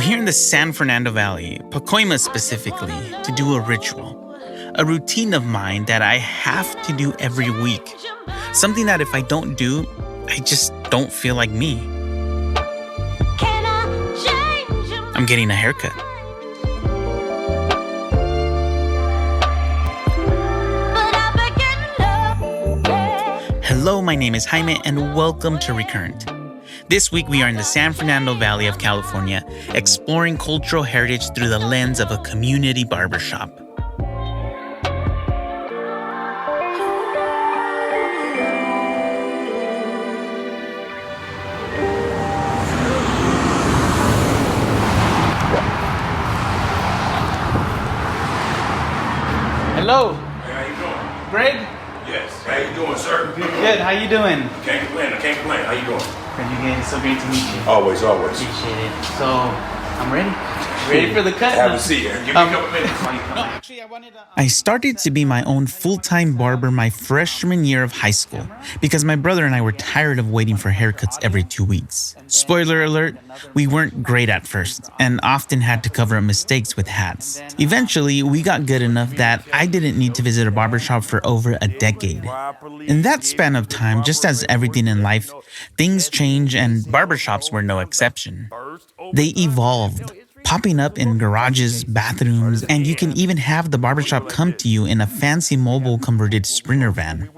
here in the San Fernando Valley, Pacoima specifically, to do a ritual. A routine of mine that I have to do every week. Something that if I don't do, I just don't feel like me. I'm getting a haircut. Hello, my name is Jaime and welcome to ReCurrent. This week we are in the San Fernando Valley of California, exploring cultural heritage through the lens of a community barbershop. Hello. Hey, how you doing? Greg? Yes. How you doing, sir? Good. How you doing? Can't complain. I can't complain. How you doing? Pretty good. It's so great to meet you. Always. Appreciate it. So, I'm ready. Ready for the cut? Have a seat. Give me a couple minutes. I started to be my own full-time barber my freshman year of high school because my brother and I were tired of waiting for haircuts every 2 weeks. Spoiler alert, we weren't great at first and often had to cover up mistakes with hats. Eventually, we got good enough that I didn't need to visit a barbershop for over a decade. In that span of time, just as everything in life, things change and barbershops were no exception. They evolved, popping up in garages, bathrooms, and you can even have the barbershop come to you in a fancy mobile converted Sprinter van.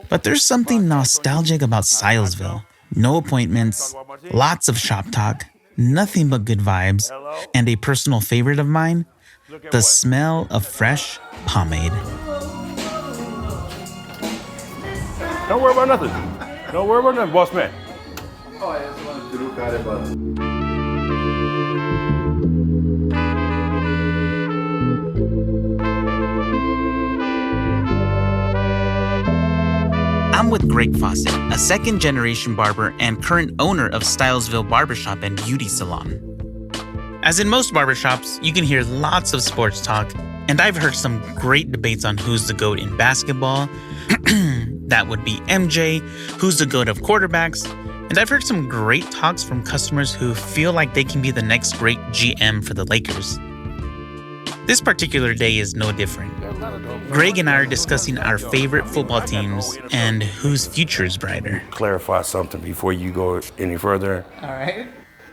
But there's something nostalgic about StylesVille. No appointments, lots of shop talk, nothing but good vibes, and a personal favorite of mine, the smell of fresh pomade. Don't worry about nothing. Don't worry about nothing, boss man. Oh, I just wanted to look at it, but... I'm with Greg Faucett, a second-generation barber and current owner of StylesVille Barbershop and Beauty Salon. As in most barbershops, you can hear lots of sports talk, and I've heard some great debates on who's the GOAT in basketball. That would be MJ, who's the GOAT of quarterbacks, and I've heard some great talks from customers who feel like they can be the next great GM for the Lakers. This particular day is no different. Greg and I are discussing our favorite football teams and whose future is brighter. Clarify something before you go any further. All right.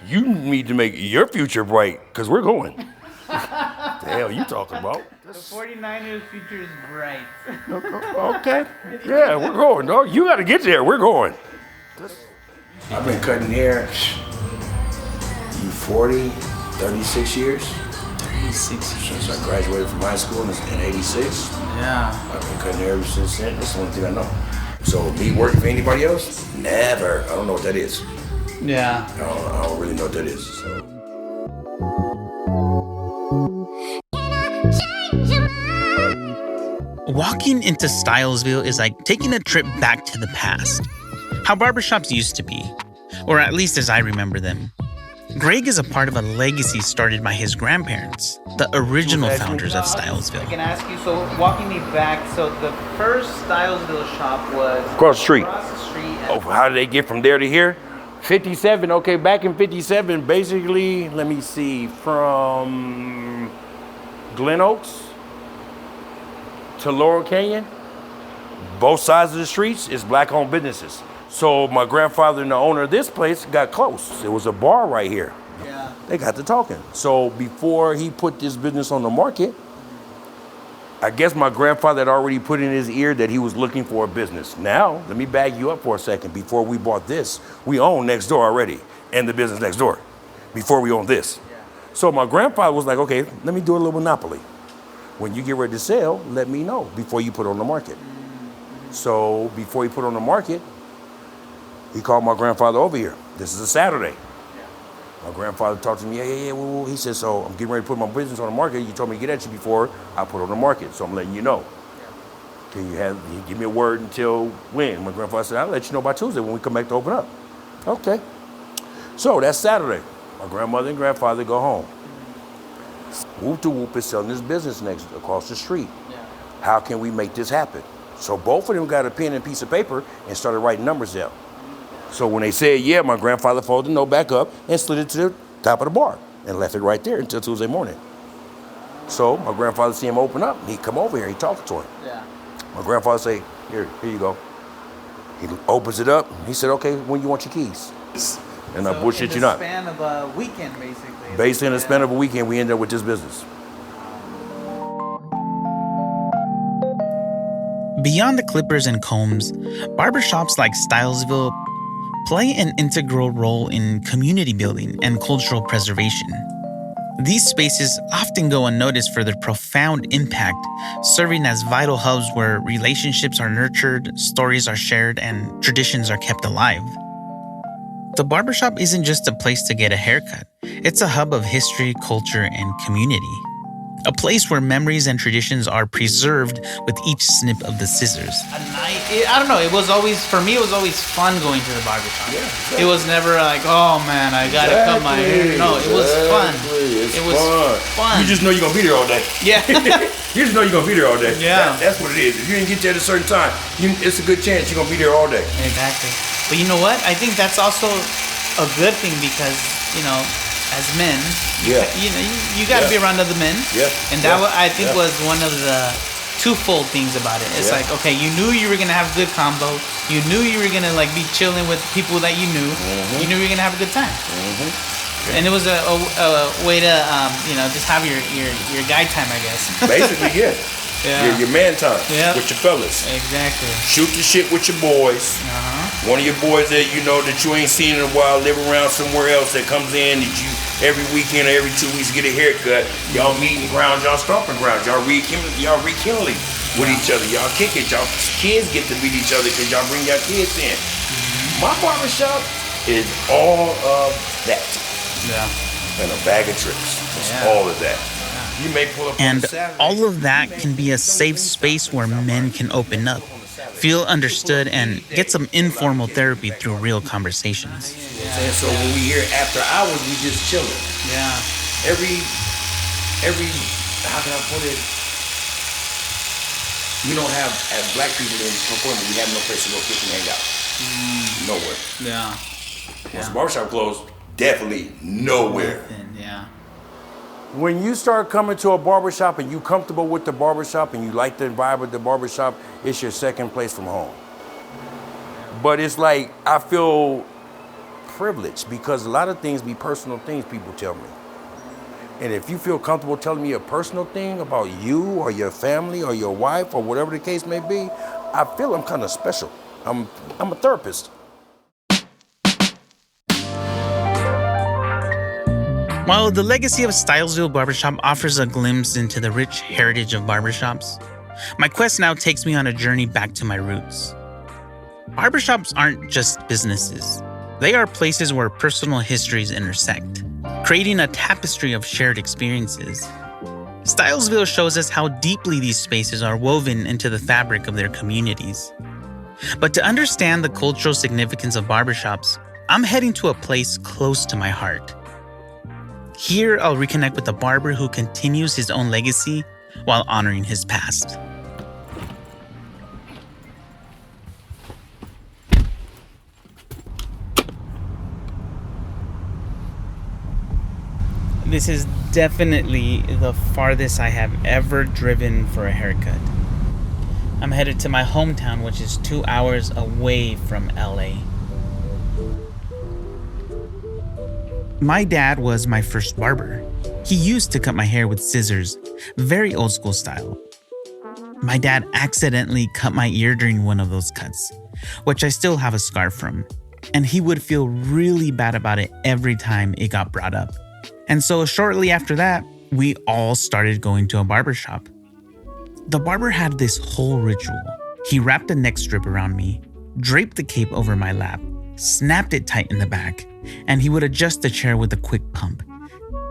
You need to make your future bright, because we're going. The hell you talking about? The 49ers' future is bright. Okay. Yeah, we're going, dog. You got to get there. We're going. I've been cutting hair 36 years. 36 Since I graduated from high school in '86. Yeah. I've been cutting hair ever since then. That's the only thing I know. So me working for anybody else? Never. I don't know what that is. Yeah. I don't really know what that is. So. Walking into StylesVille is like taking a trip back to the past. How barbershops used to be, or at least as I remember them. Greg is a part of a legacy started by his grandparents, the original founders of StylesVille. I can ask you, so walking me back, so the first StylesVille shop was Across the street. Across the street. Oh, how did they get from there to here? 57. Okay, back in 57, basically, let me see, from Glen Oaks to Laurel Canyon, both sides of the streets is black-owned businesses. So my grandfather and the owner of this place got close. It was a bar right here. Yeah. They got to talking. So before he put this business on the market, I guess my grandfather had already put in his ear that he was looking for a business. Now, let me bag you up for a second. Before we bought this, we owned next door already and the business next door before we owned this. Yeah. So my grandfather was like, okay, let me do a little monopoly. When you get ready to sell, let me know before you put it on the market. So before he put it on the market, he called my grandfather over here. This is a Saturday. My grandfather talked to me, yeah. He said, so I'm getting ready to put my business on the market. You told me to get at you before I put it on the market, so I'm letting you know. Can you give me a word until when? My grandfather said, I'll let you know by Tuesday when we come back to open up. Okay. So that's Saturday. My grandmother and grandfather go home. Whoop to Whoop is selling his business across the street. Yeah. How can we make this happen? So both of them got a pen and piece of paper and started writing numbers down. So when they said, yeah, my grandfather folded the note back up and slid it to the top of the bar. and left it right there until Tuesday morning. So my grandfather see him open up, and he come over here, he talked to him. Yeah. My grandfather say, here you go. He opens it up, he said, okay, when you want your keys? And I bullshit you not. In the span of a weekend, basically. Basically, in the span of a weekend, we ended up with this business. Beyond the clippers and combs, barbershops like StylesVille play an integral role in community building and cultural preservation. These spaces often go unnoticed for their profound impact, serving as vital hubs where relationships are nurtured, stories are shared, and traditions are kept alive. The barbershop isn't just a place to get a haircut. It's a hub of history, culture, and community. A place where memories and traditions are preserved with each snip of the scissors. I don't know, for me, it was always fun going to the barbershop. Yeah, exactly. It was never like, oh man, I gotta cut my hair. No, it was fun. It was fun. You just know you're gonna be there all day. Yeah. You just know you're gonna be there all day. Yeah. That's what it is. If you didn't get there at a certain time, it's a good chance you're gonna be there all day. Exactly. But you know what? I think that's also a good thing because, as men, you got to be around other men. Yeah. And that I think was one of the twofold things about it. It's like, okay, you knew you were gonna have a good combo. You knew you were gonna be chilling with people that you knew. Mm-hmm. You knew you were gonna have a good time. Mm-hmm. Yeah. And it was a way to just have your guy time, I guess. Basically, yeah. Yeah. Your man time with your fellas. Exactly. Shoot the shit with your boys. One of your boys that you know that you ain't seen in a while, live around somewhere else that comes in that you every weekend or every 2 weeks get a haircut. Y'all meeting grounds, y'all stomping grounds, y'all rekindling with each other. Y'all kick it. Y'all kids get to meet each other because y'all bring your kids in. My barbershop is all of that. Yeah. And a bag of tricks. It's all of that. You may pull up and all of that can be a safe space where men can open up, feel understood, and get some informal therapy through real conversations. And so when we here after hours, we just chilling. Yeah. Every how can I put it? We don't have, as black people in Pacoima, we have no place to go kick and hang out. Nowhere. Yeah. Once the barbershop closed, definitely nowhere. Yeah. When you start coming to a barbershop and you comfortable with the barbershop and you like the vibe of the barbershop, it's your second place from home. But it's like, I feel privileged because a lot of things be personal things people tell me. And if you feel comfortable telling me a personal thing about you or your family or your wife or whatever the case may be, I feel I'm kind of special. I'm a therapist. While the legacy of StylesVille Barbershop offers a glimpse into the rich heritage of barbershops, my quest now takes me on a journey back to my roots. Barbershops aren't just businesses. They are places where personal histories intersect, creating a tapestry of shared experiences. StylesVille shows us how deeply these spaces are woven into the fabric of their communities. But to understand the cultural significance of barbershops, I'm heading to a place close to my heart. Here, I'll reconnect with a barber who continues his own legacy while honoring his past. This is definitely the farthest I have ever driven for a haircut. I'm headed to my hometown, which is 2 hours away from LA. My dad was my first barber. He used to cut my hair with scissors, very old school style. My dad accidentally cut my ear during one of those cuts, which I still have a scar from, and he would feel really bad about it every time it got brought up. And so shortly after that, we all started going to a barbershop. The barber had this whole ritual. He wrapped a neck strip around me, draped the cape over my lap, snapped it tight in the back, and he would adjust the chair with a quick pump,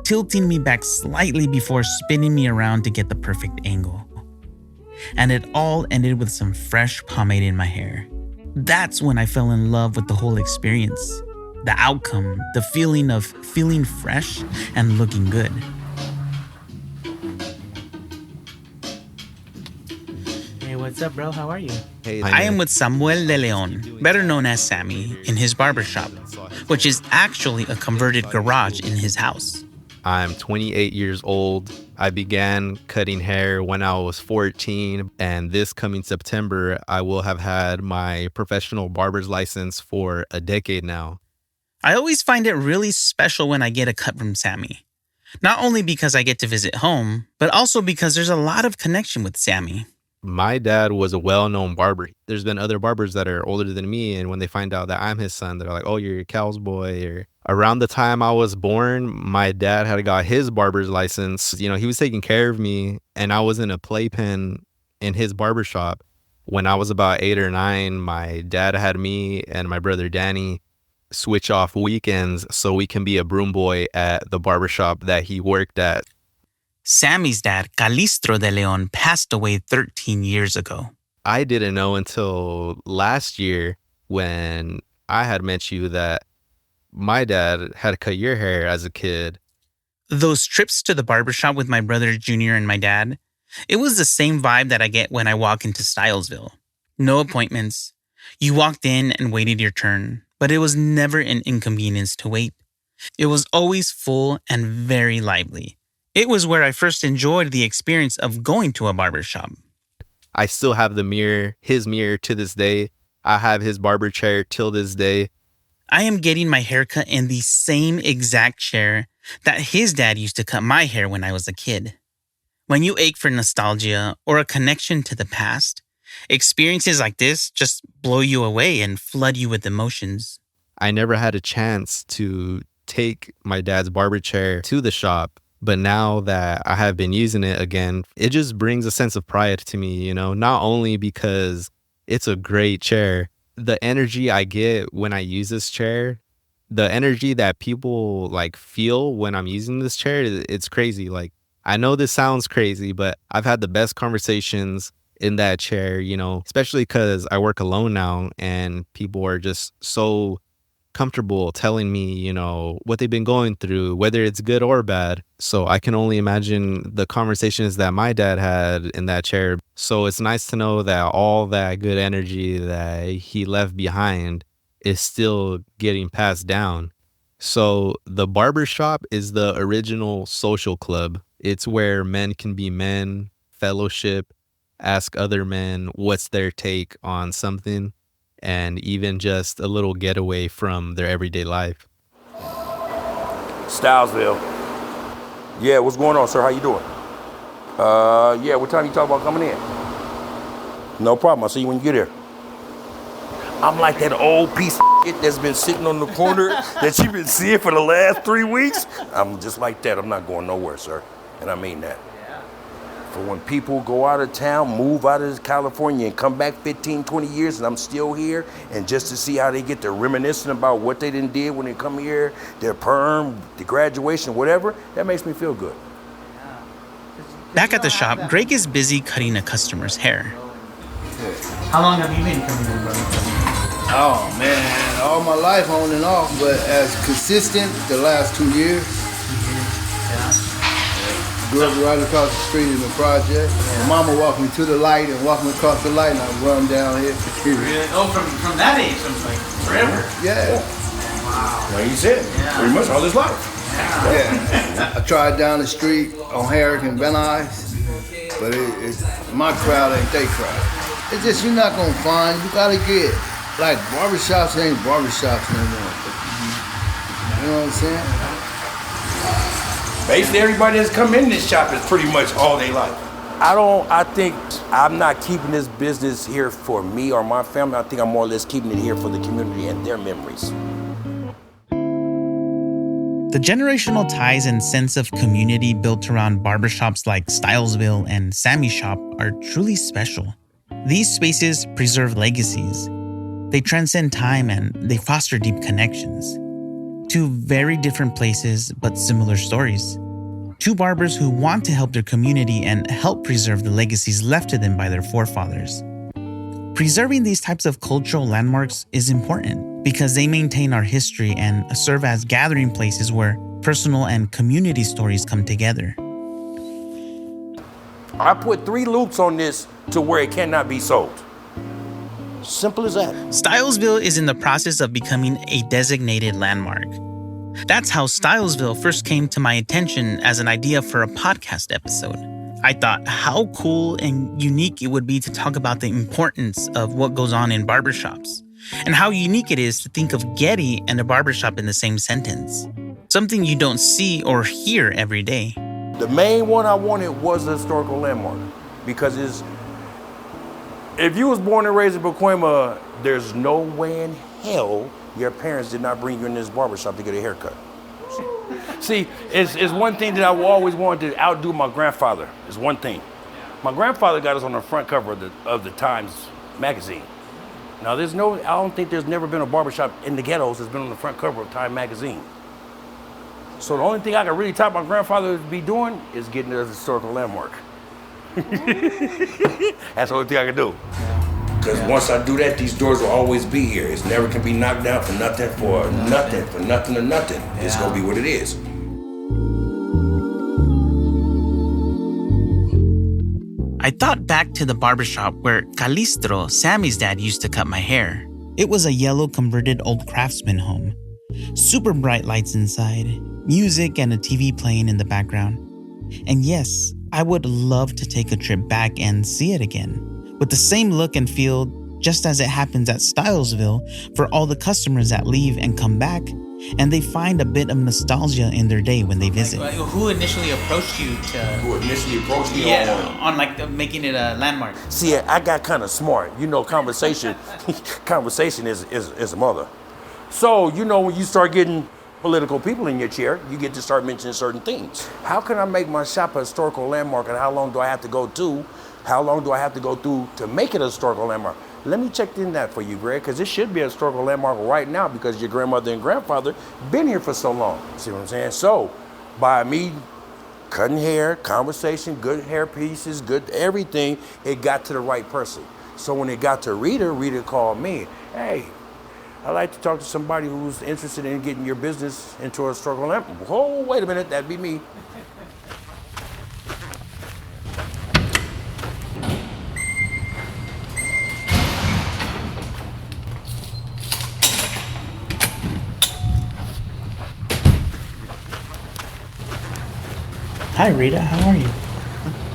tilting me back slightly before spinning me around to get the perfect angle. And it all ended with some fresh pomade in my hair. That's when I fell in love with the whole experience. The outcome, the feeling of feeling fresh and looking good. Hey, what's up, bro? How are you? Hey, I am with Samuel de Leon, better known as Sammy, in his barbershop, which is actually a converted garage in his house. I'm 28 years old. I began cutting hair when I was 14, and this coming September, I will have had my professional barber's license for a decade now. I always find it really special when I get a cut from Sammy. Not only because I get to visit home, but also because there's a lot of connection with Sammy. My dad was a well-known barber. There's been other barbers that are older than me, and when they find out that I'm his son, they're like, oh, you're Cal's boy. Or around the time I was born, my dad had got his barber's license. You know, he was taking care of me, and I was in a playpen in his barbershop. When I was about 8 or 9, my dad had me and my brother Danny switch off weekends so we can be a broom boy at the barbershop that he worked at. Sammy's dad, Calistro de Leon, passed away 13 years ago. I didn't know until last year when I had met you that my dad had cut your hair as a kid. Those trips to the barbershop with my brother Junior and my dad, it was the same vibe that I get when I walk into StylesVille. No appointments. You walked in and waited your turn, but it was never an inconvenience to wait. It was always full and very lively. It was where I first enjoyed the experience of going to a barbershop. I still have the mirror, his mirror to this day. I have his barber chair till this day. I am getting my haircut in the same exact chair that his dad used to cut my hair when I was a kid. When you ache for nostalgia or a connection to the past, experiences like this just blow you away and flood you with emotions. I never had a chance to take my dad's barber chair to the shop. But now that I have been using it again, it just brings a sense of pride to me, you know, not only because it's a great chair. The energy I get when I use this chair, the energy that people like feel when I'm using this chair, it's crazy. Like, I know this sounds crazy, but I've had the best conversations in that chair, you know, especially because I work alone now and people are just so comfortable telling me, you know, what they've been going through, whether it's good or bad. So I can only imagine the conversations that my dad had in that chair. So it's nice to know that all that good energy that he left behind is still getting passed down. So the barbershop is the original social club. It's where men can be men, fellowship, ask other men what's their take on something, and even just a little getaway from their everyday life. StylesVille. Yeah, what's going on, sir? How you doing? Yeah, what time you talking about coming in? No problem. I'll see you when you get here. I'm like that old piece of shit that's been sitting on the corner that you've been seeing for the last 3 weeks. I'm just like that. I'm not going nowhere, sir. And I mean that. For when people go out of town, move out of California and come back 15, 20 years and I'm still here, and just to see how they get to reminiscing about what they done did when they come here, their perm, the graduation, whatever, that makes me feel good. Back at the shop, Greg is busy cutting a customer's hair. How long have you been coming in, brother? Oh man, all my life on and off, but as consistent the last 2 years. Grew up right across the street in the project. My mama walked me to the light and walked me across the light, and I run down here. Really? Oh, from that age, from like forever. Yeah. Wow. Like you said, pretty much all his life. Yeah. I tried down the street on Herrick and Van Nuys, but my crowd ain't they crowd. It's just you're not gonna find. You gotta get like barbershops ain't barbershops no more. You know what I'm saying? Basically, everybody that's come in this shop is pretty much all they like. I think I'm not keeping this business here for me or my family. I think I'm more or less keeping it here for the community and their memories. The generational ties and sense of community built around barbershops like StylesVille and Sammy's shop are truly special. These spaces preserve legacies. They transcend time and they foster deep connections. Two very different places, but similar stories. Two barbers who want to help their community and help preserve the legacies left to them by their forefathers. Preserving these types of cultural landmarks is important because they maintain our history and serve as gathering places where personal and community stories come together. I put 3 loops on this to where it cannot be sold. Simple as that. StylesVille is in the process of becoming a designated landmark. That's how StylesVille first came to my attention as an idea for a podcast episode. I thought how cool and unique it would be to talk about the importance of what goes on in barbershops, and how unique it is to think of Getty and a barbershop in the same sentence. Something you don't see or hear every day. The main one I wanted was a historical landmark, because if you was born and raised in Pacoima, there's no way in hell your parents did not bring you in this barbershop to get a haircut. See, it's one thing that I always wanted to outdo my grandfather. It's one thing. My grandfather got us on the front cover of the Times magazine. Now, I don't think there's never been a barbershop in the ghettos that's been on the front cover of Time magazine. So the only thing I can really top my grandfather to be doing is getting a historical landmark. That's the only thing I can do. Because once I do that, these doors will always be here. It's never can be knocked down for nothing to nothing. It's going to be what it is. I thought back to the barbershop where Calistro, Sammy's dad, used to cut my hair. It was a yellow converted old craftsman home. Super bright lights inside, music and a TV playing in the background. And yes, I would love to take a trip back and see it again, with the same look and feel, just as it happens at StylesVille for all the customers that leave and come back, and they find a bit of nostalgia in their day when they visit. Who initially approached you to... Who initially approached me on making it a landmark? See, I got kind of smart. Conversation is a mother. So, when you start getting political people in your chair, you get to start mentioning certain things. How can I make my shop a historical landmark, and how long do I have to go through to make it a historical landmark? Let me check in that for you, Greg, because it should be a historical landmark right now because your grandmother and grandfather been here for so long. See what I'm saying? So, by me cutting hair, conversation, good hair pieces, good everything, it got to the right person. So when it got to Rita called me, hey, I'd like to talk to somebody who's interested in getting your business into a historical landmark. Oh, wait a minute, that'd be me. Hi, Rita. How are you?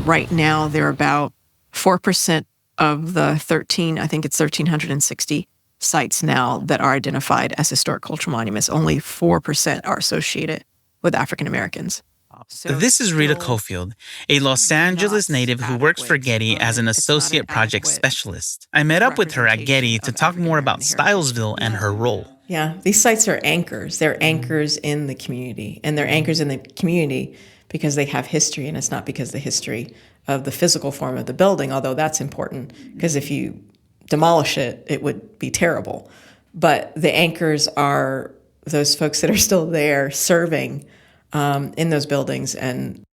Right now, they're about 4% of the 1,360 sites now that are identified as historic cultural monuments. Only 4% are associated with African Americans. So this is Rita Cofield, a Los Angeles native who works for Getty as an associate project specialist. I met up with her at Getty to talk more about StylesVille and her role. Yeah, these sites are anchors. They're anchors in the community. And they're anchors in the community because they have history, and it's not because the history of the physical form of the building, although that's important, because if you demolish it, it would be terrible. But the anchors are those folks that are still there serving in those buildings, and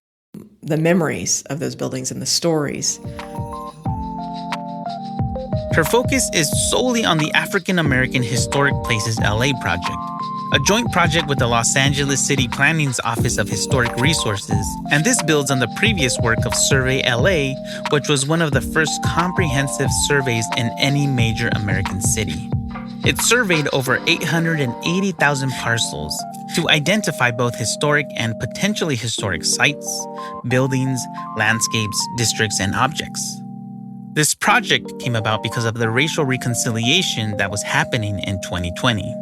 the memories of those buildings and the stories. Her focus is solely on the African American Historic Places LA project, a joint project with the Los Angeles City Planning's Office of Historic Resources, and this builds on the previous work of Survey LA, which was one of the first comprehensive surveys in any major American city. It surveyed over 880,000 parcels to identify both historic and potentially historic sites, buildings, landscapes, districts, and objects. This project came about because of the racial reconciliation that was happening in 2020.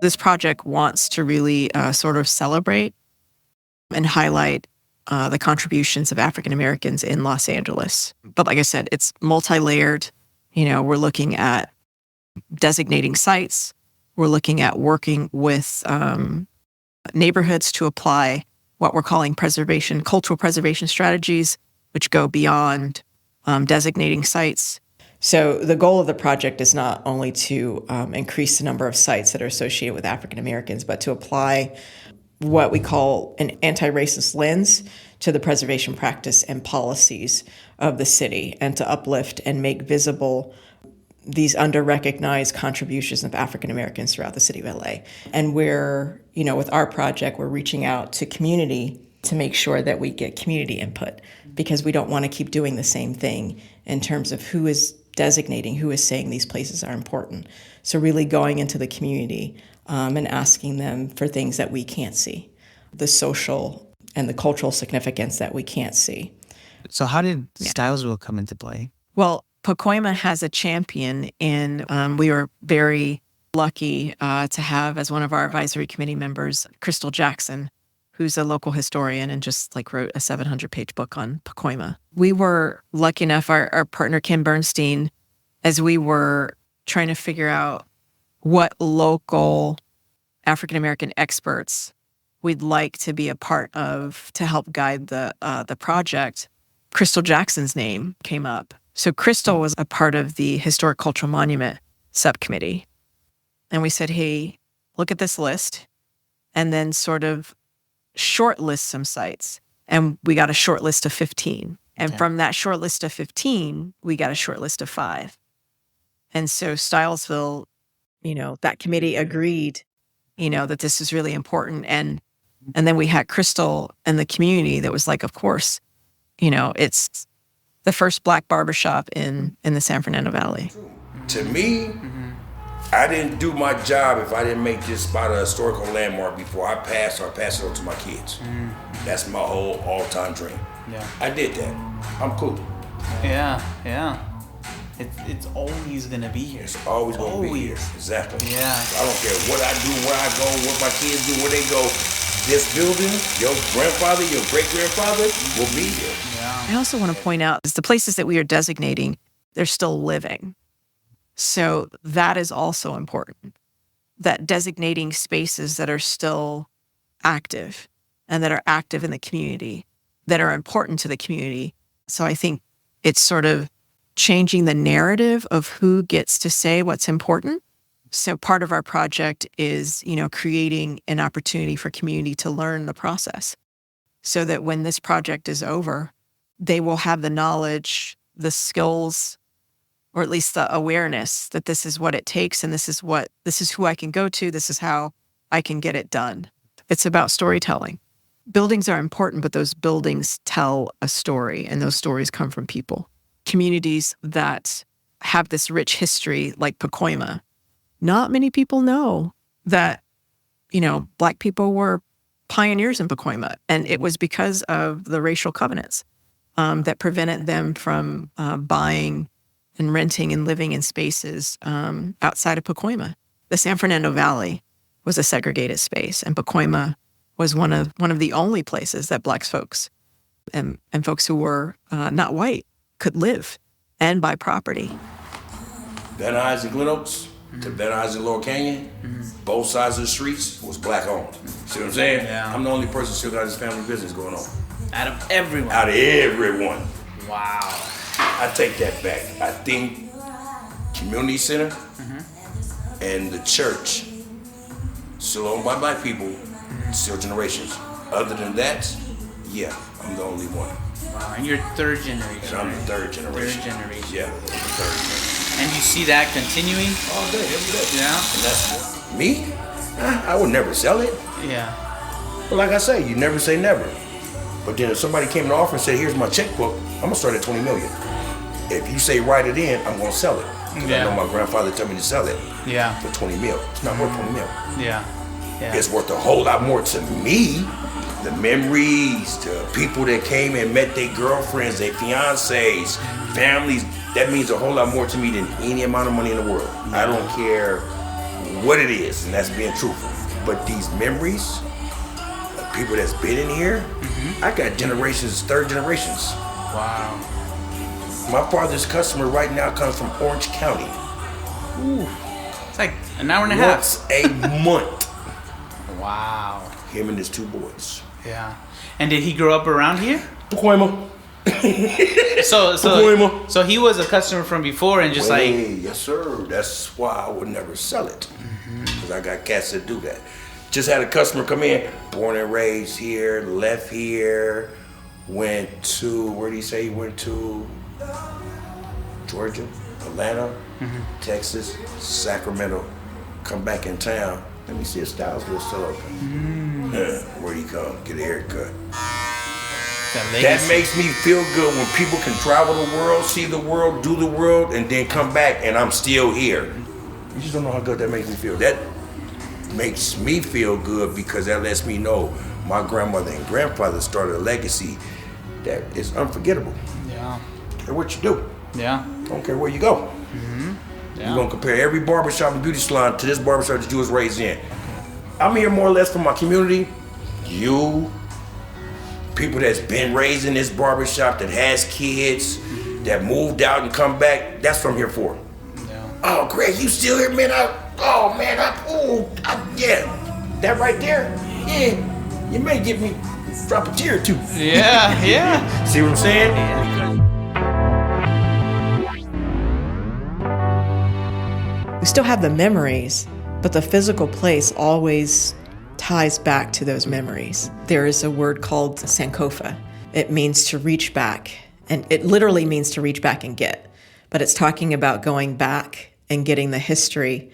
This project wants to really sort of celebrate and highlight the contributions of African Americans in Los Angeles. But like I said, it's multi-layered. We're looking at designating sites. We're looking at working with neighborhoods to apply what we're calling cultural preservation strategies, which go beyond designating sites. So the goal of the project is not only to increase the number of sites that are associated with African Americans, but to apply what we call an anti-racist lens to the preservation practice and policies of the city, and to uplift and make visible these under-recognized contributions of African Americans throughout the city of LA. And we're, with our project, we're reaching out to community to make sure that we get community input, because we don't want to keep doing the same thing in terms of who is designating, who is saying these places are important. So really going into the community and asking them for things that we can't see, the social and the cultural significance that we can't see. So how did StylesVille come into play? Well, Pacoima has a champion, and we were very lucky to have as one of our advisory committee members, Crystal Jackson, who's a local historian and just like wrote a 700-page book on Pacoima. We were lucky enough, our partner Kim Bernstein, as we were trying to figure out what local African-American experts we'd like to be a part of to help guide the project, Crystal Jackson's name came up. So Crystal was a part of the Historic Cultural Monument subcommittee. And we said, hey, look at this list, and then sort of shortlist some sites. And we got a short list of 15. And from that short list of 15, we got a short list of 5. And so StylesVille, that committee agreed, that this is really important. And then we had Crystal and the community that was like, of course, it's the first Black barbershop in the San Fernando Valley. To me, I didn't do my job if I didn't make this spot a historical landmark before I pass or pass it on to my kids. That's my whole all-time dream. Yeah. I did that. I'm cool. Yeah. It's always gonna be here. It's always gonna be here. Exactly. Yeah. I don't care what I do, where I go, what my kids do, where they go. This building, your grandfather, your great-grandfather will be here. Yeah. I also want to point out is the places that we are designating, they're still living. So that is also important, that designating spaces that are still active and that are active in the community, that are important to the community. So I think it's sort of changing the narrative of who gets to say what's important. So part of our project is, creating an opportunity for community to learn the process so that when this project is over, they will have the knowledge, the skills, or at least the awareness that this is what it takes and this is who I can go to, this is how I can get it done. It's about storytelling. Buildings are important, but those buildings tell a story, and those stories come from people. Communities that have this rich history like Pacoima, not many people know that, Black people were pioneers in Pacoima, and it was because of the racial covenants that prevented them from buying and renting and living in spaces outside of Pacoima. The San Fernando Valley was a segregated space, and Pacoima was one of the only places that Black folks and folks who were not white could live and buy property. Van Nuys and Glen Oaks to Van Nuys and Laurel Canyon, both sides of the streets was Black owned. See what I'm saying? Yeah. I'm the only person still got his family business going on. Out of everyone. Out of everyone. Wow. I take that back. I think community center and the church, still owned by Black people, still generations. Other than that, yeah, I'm the only one. Wow. And you're third generation. And I'm the third generation. Third generation. Yeah, I'm the third generation. And you see that continuing? All day, every day. Yeah. And that's me? I would never sell it. Yeah. But like I say, you never say never. But then if somebody came to offer and said, here's my checkbook, I'm gonna start at $20 million. If you say write it in, I'm gonna sell it. Because I know my grandfather told me to sell it for $20 million. It's not worth $20 million. Yeah. It's worth a whole lot more to me. The memories, the people that came and met their girlfriends, their fiancés, families, that means a whole lot more to me than any amount of money in the world. I don't care what it is, and that's being truthful. But these memories, of people that's been in here, I got generations, third generations. Wow. My father's customer right now comes from Orange County. Ooh. It's like an hour and a half. Once a month. Wow. Him and his 2 boys. Yeah. And did he grow up around here? Pacoima. So he was a customer from before and just yes sir. That's why I would never sell it, because I got cats that do that. Just had a customer come in, born and raised here, left here, went to, where did he say he went to? Georgia, Atlanta, Texas, Sacramento, come back in town. Let me see if StylesVille still open. Where'd he come? Get a haircut. That makes me feel good when people can travel the world, see the world, do the world, and then come back and I'm still here. You just don't know how good that makes me feel. That makes me feel good because that lets me know my grandmother and grandfather started a legacy that is unforgettable. Yeah. I don't care what you do. Yeah. I don't care where you go. Mm-hmm. Yeah. You're gonna compare every barbershop and beauty salon to this barbershop that you was raised in. I'm here more or less from my community. You, people that's been raised in this barbershop, that has kids, that moved out and come back, that's what I'm here for. Yeah. Oh, Greg, you still here, man? Yeah. That right there, yeah, you may get me drop a tear or two. Yeah, yeah. See what I'm saying? We still have the memories, but the physical place always ties back to those memories. There is a word called sankofa. It means to reach back, and it literally means to reach back and get. But it's talking about going back and getting the history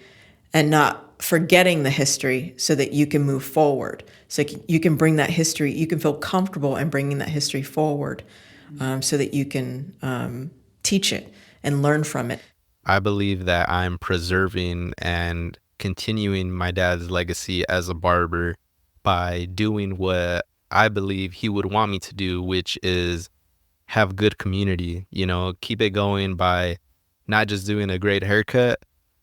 and not forgetting the history so that you can move forward. So you can bring that history, you can feel comfortable in bringing that history forward so that you can teach it and learn from it. I believe that I'm preserving and continuing my dad's legacy as a barber by doing what I believe he would want me to do, which is have good community, keep it going by not just doing a great haircut,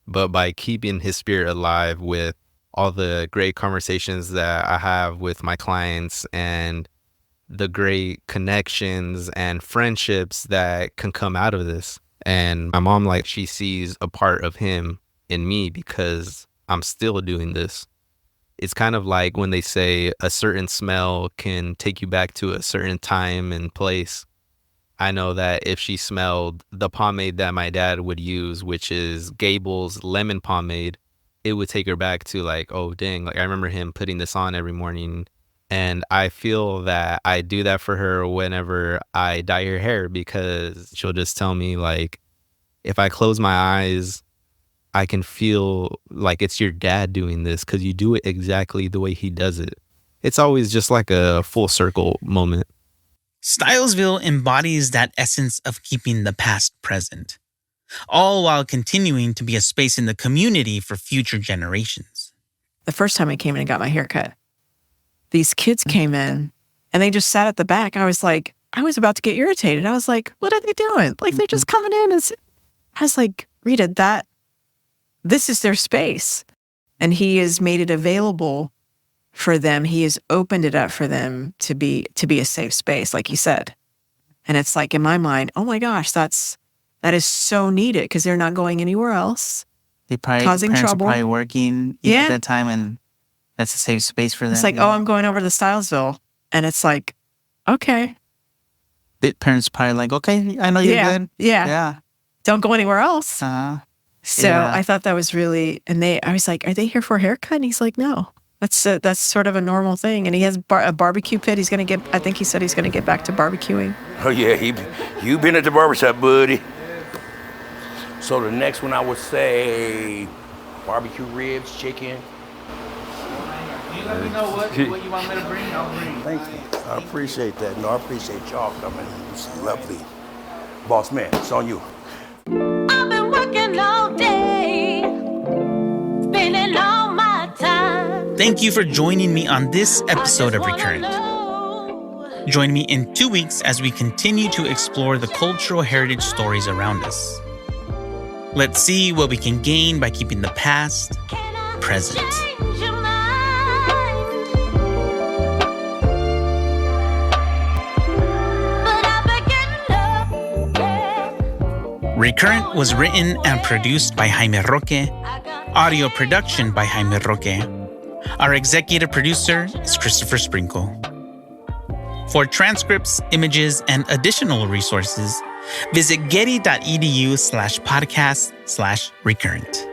but by keeping his spirit alive with all the great conversations that I have with my clients and the great connections and friendships that can come out of this. And my mom, she sees a part of him in me because I'm still doing this. It's kind of like when they say a certain smell can take you back to a certain time and place. I know that if she smelled the pomade that my dad would use, which is Gable's lemon pomade, it would take her back to oh dang, I remember him putting this on every morning. And I feel that I do that for her whenever I dye her hair, because she'll just tell me if I close my eyes, I can feel like it's your dad doing this because you do it exactly the way he does it. It's always just like a full circle moment. StylesVille embodies that essence of keeping the past present, all while continuing to be a space in the community for future generations. The first time I came in and got my hair cut, these kids came in and they just sat at the back. I was about to get irritated. I was like, what are they doing? They're just coming in. I was like, Rita, this is their space. And he has made it available for them. He has opened it up for them to be a safe space, like you said. And it's in my mind, oh my gosh, that is so needed because they're not going anywhere else. They probably causing trouble. Are probably working at that time, and that's a safe space for them. It's I'm going over to StylesVille, and it's okay. The parents probably okay, I know you're good. Yeah. Don't go anywhere else. So yeah. I thought that was really, and I was like, are they here for a haircut? And he's like, no. That's sort of a normal thing. And he has a barbecue pit. I think he said he's going to get back to barbecuing. Oh yeah, you been at the barbershop, buddy. So the next one I would say barbecue ribs, chicken. You let me know what you want me to bring, I'll bring. Thank you. I appreciate that. No, I appreciate y'all coming. It's lovely. Boss man, it's on you. I've been working all day, spending all my time. Thank you for joining me on this episode of ReCurrent. Join me in 2 weeks as we continue to explore the cultural heritage stories around us. Let's see what we can gain by keeping the past present. ReCurrent was written and produced by Jaime Roque. Audio production by Jaime Roque. Our executive producer is Christopher Sprinkle. For transcripts, images, and additional resources, visit getty.edu/podcast/recurrent.